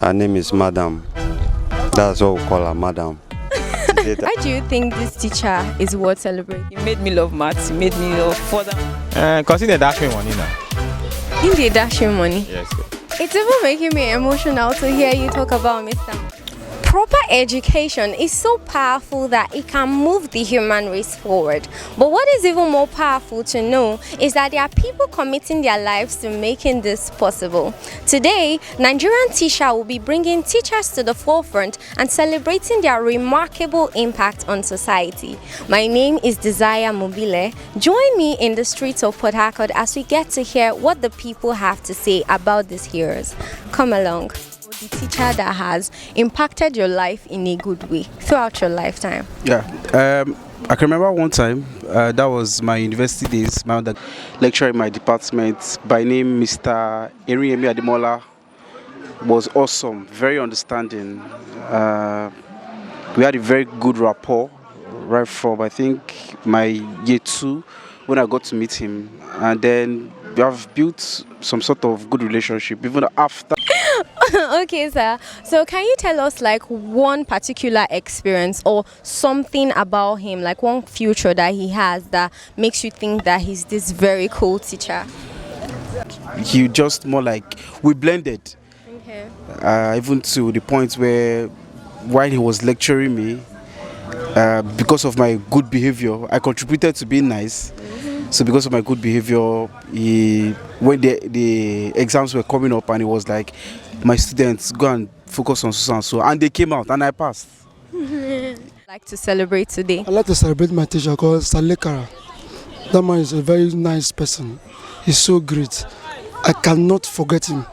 Her name is Madam. That's what we call her, Madam. Why do you think this teacher is worth celebrating? He made me love maths. He made me love further. Cause he dey dash me money now. In the dashing money. Yes. It's even making me emotional to hear you talk about Mr. Proper education is so powerful that it can move the human race forward. But what is even more powerful to know is that there are people committing their lives to making this possible. Today, Nigerian Teacher will be bringing teachers to the forefront and celebrating their remarkable impact on society. My name is Desire Mobile. Join me in the streets of Port Harcourt as we get to hear what the people have to say about these heroes. Come along. The teacher that has impacted your life in a good way throughout your lifetime. Yeah, I can remember one time, that was my university days, my lecturer in my department by name Mr. Eriyemi Ademola was awesome, very understanding. We had a very good rapport right from, I think, my year 2 when I got to meet him, and then we have built some sort of good relationship even after. Okay, sir. So can you tell us like one particular experience or something about him, like one future that he has that makes you think that he's this very cool teacher? He just more like, we blended. Okay. Even to the point where while he was lecturing me, because of my good behavior, I contributed to being nice. So because of my good behavior, when the exams were coming up and he was like, my students, go and focus on so and so. And they came out and I passed. Like to celebrate today? I like to celebrate my teacher called Salekara. That man is a very nice person. He's so great. I cannot forget him.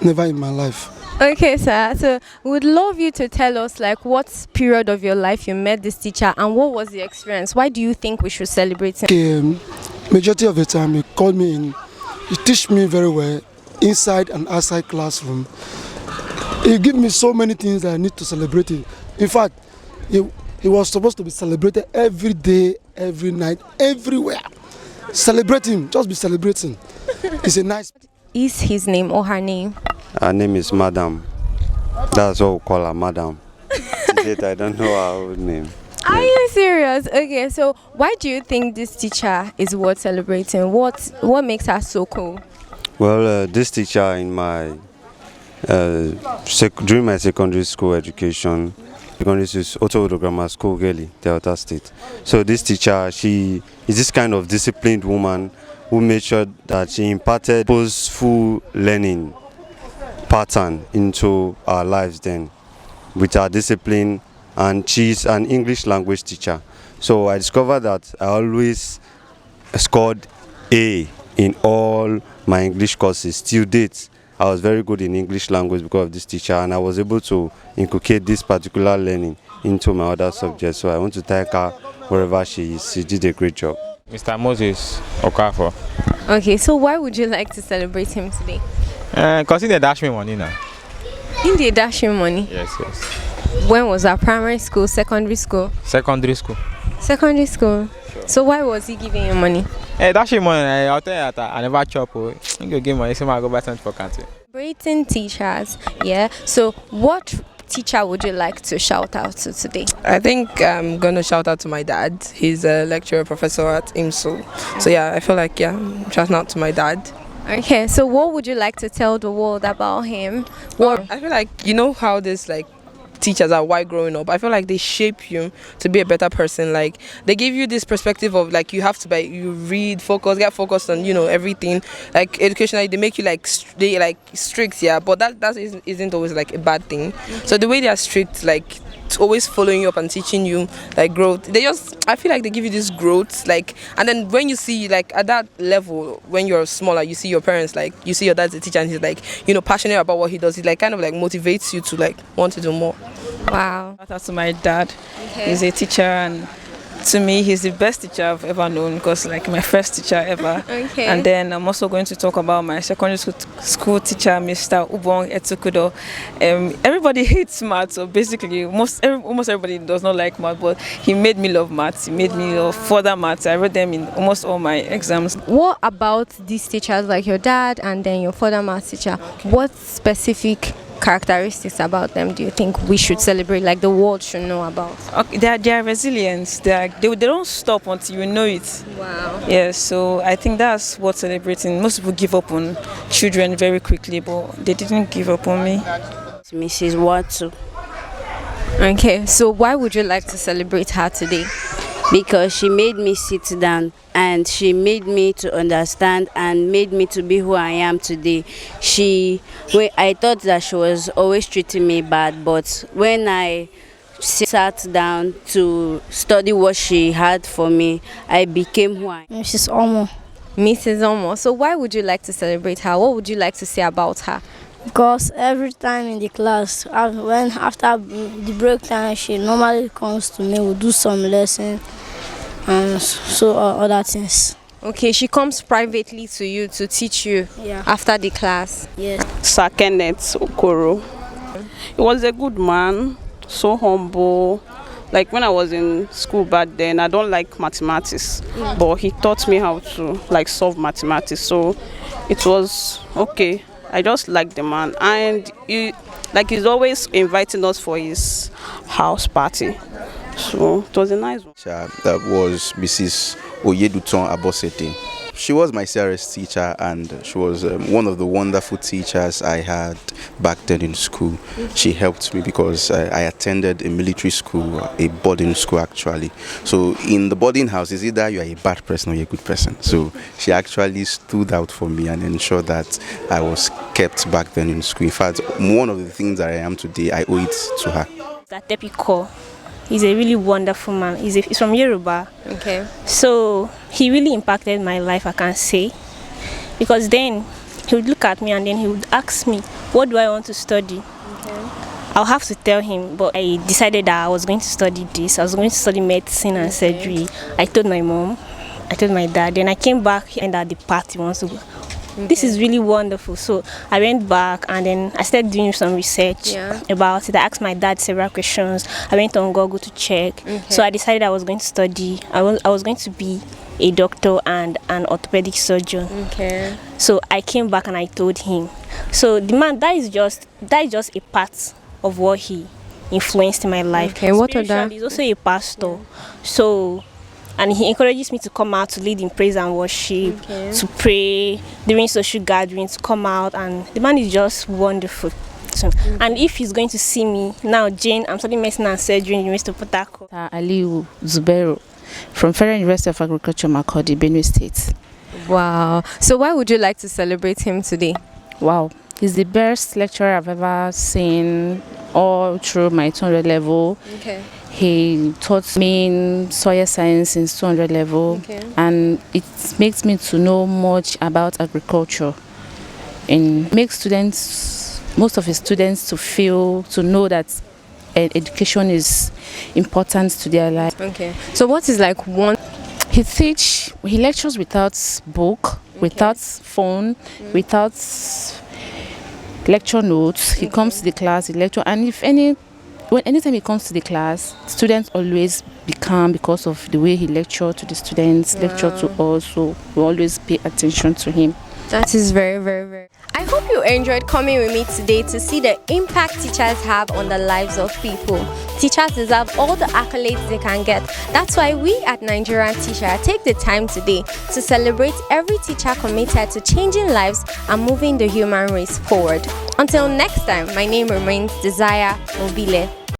Never in my life. Okay, sir. So we would love you to tell us like what period of your life you met this teacher and what was the experience? Why do you think we should celebrate him? Okay, majority of the time he called me in. He teach me very well inside and outside classroom. He give me so many things that I need to celebrate him. In fact, he was supposed to be celebrated every day, every night, everywhere. Celebrate him, just be celebrating. He's a nice. Is his name or her name? Her name is Madam. That's what we call her, Madam. I don't know her own name. Are you serious? Okay, so why do you think this teacher is worth celebrating? What makes her so cool? Well, this teacher in my during my secondary school education, Otto Grammar School, Geli, Delta State. So this teacher, she is this kind of disciplined woman who made sure that she imparted purposeful learning pattern into our lives then with her discipline, and she's an English language teacher. So I discovered that I always scored A in all my English courses. Till date, I was very good in English language because of this teacher, and I was able to inculcate this particular learning into my other subjects. So I want to thank her wherever she is. She did a great job. Mr. Moses Okafor. Okay, so why would you like to celebrate him today? Cause he dey dash me money now. In the dashing money? Yes. When was that? Primary school, secondary school? Secondary school. Secondary school. Sure. So why was he giving you money? Dashing money, I'll tell you that I never chop. You go give money, so I go buy something for canteen. Celebrating teachers, yeah. So what teacher would you like to shout out to today? I think I'm gonna shout out to my dad. He's a lecturer professor at IMSU. So yeah, I feel like shouting out to my dad. Okay, so what would you like to tell the world about him? What I feel like how this like teachers are while growing up, I feel like they shape you to be a better person. Like they give you this perspective of like you have to you read, focus, get focused on everything. Like educationally, they make you they strict, yeah. But that isn't always like a bad thing. So the way they are strict, like always following you up and teaching you like growth, I feel like they give you this growth, like, and then when you see like at that level when you're smaller, you see your parents, like you see your dad's a teacher and he's like passionate about what he does. He like kind of like motivates you to like want to do more. Wow. Shout out to my dad. Okay. He's a teacher, and to me he's the best teacher I've ever known because like my first teacher ever. Okay. And then I'm also going to talk about my secondary school teacher, Mr. Ubong Etukudo. Everybody hates maths, so basically almost everybody does not like maths, but he made me love maths. He made me love further maths. I read them in almost all my exams. What about these teachers like your dad and then your father maths teacher? What specific characteristics about them do you think we should celebrate, like the world should know about? Okay, they are resilient. They don't stop until you know it. Wow. Yeah, so I think that's what celebrating. Most people give up on children very quickly, but they didn't give up on me. Mrs. Watson, Okay, so why would you like to celebrate her today? because she made me sit down and she made me to understand and made me to be who I am today. I thought that she was always treating me bad, but when I sat down to study what she had for me, I became who I am. Mrs. Omo, Mrs. Omo. So why would you like to celebrate her? What would you like to say about her? because every time in the class, when after the break time, she normally comes to me, we'll do some lesson and so other things. Okay, she comes privately to you to teach you Yeah. after the class. Yes. Sir Kenneth Okoro. He was a good man, so humble. Like when I was in school back then, I don't like mathematics, but he taught me how to like solve mathematics. So it was okay. I just like the man, and he's always inviting us for his house party. So it was a nice one. That was Mrs. Oyeduton Abosete. She was my CRS teacher, and she was one of the wonderful teachers I had back then in school. She helped me because I attended a military school, a boarding school actually. So in the boarding house, it's either you are a bad person or you're a good person. So she actually stood out for me and ensured that I was kept back then in school. In fact, one of the things that I am today, I owe it to her. That Tepiko. He's a really wonderful man. He's from Yoruba. Okay. So he really impacted my life, I can say. Because then he would look at me and then he would ask me, what do I want to study? Okay. I'll have to tell him, but I decided that I was going to study this. I was going to study medicine and surgery. I told my mom, I told my dad, then I came back and that the party wants to go. This is really wonderful. So I went back and then I started doing some research about it. I asked my dad several questions. I went on Google to check. So I decided I was going to study. I was going to be a doctor and an orthopedic surgeon. Okay. So I came back and I told him. So the man, that is just a part of what he influenced in my life. Okay, what other? He's also a pastor. So. And he encourages me to come out to lead in praise and worship, to pray during social gatherings, to come out. And the man is just wonderful. So, and if he's going to see me, now Jane, I'm studying medicine and surgery in the University of Port Harcourt. Aliu Zubero from Federal University of Agriculture, Makurdi, Benue State. Wow. So why would you like to celebrate him today? Wow. He's the best lecturer I've ever seen all through my 200 level. Okay. He taught me soil science in 200 level, and it makes me to know much about agriculture and makes most of his students to know that education is important to their life. Okay. So what is like one? He lectures without book, without phone, without lecture notes. He comes to the class, he lectures, and anytime he comes to the class, students always be calm because of the way he lectures to the students, lecture to us, so we always pay attention to him. That is very, very, very. I hope you enjoyed coming with me today to see the impact teachers have on the lives of people. Teachers deserve all the accolades they can get. That's why we at Nigerian Teacher take the time today to celebrate every teacher committed to changing lives and moving the human race forward. Until next time, my name remains Desire Mobile.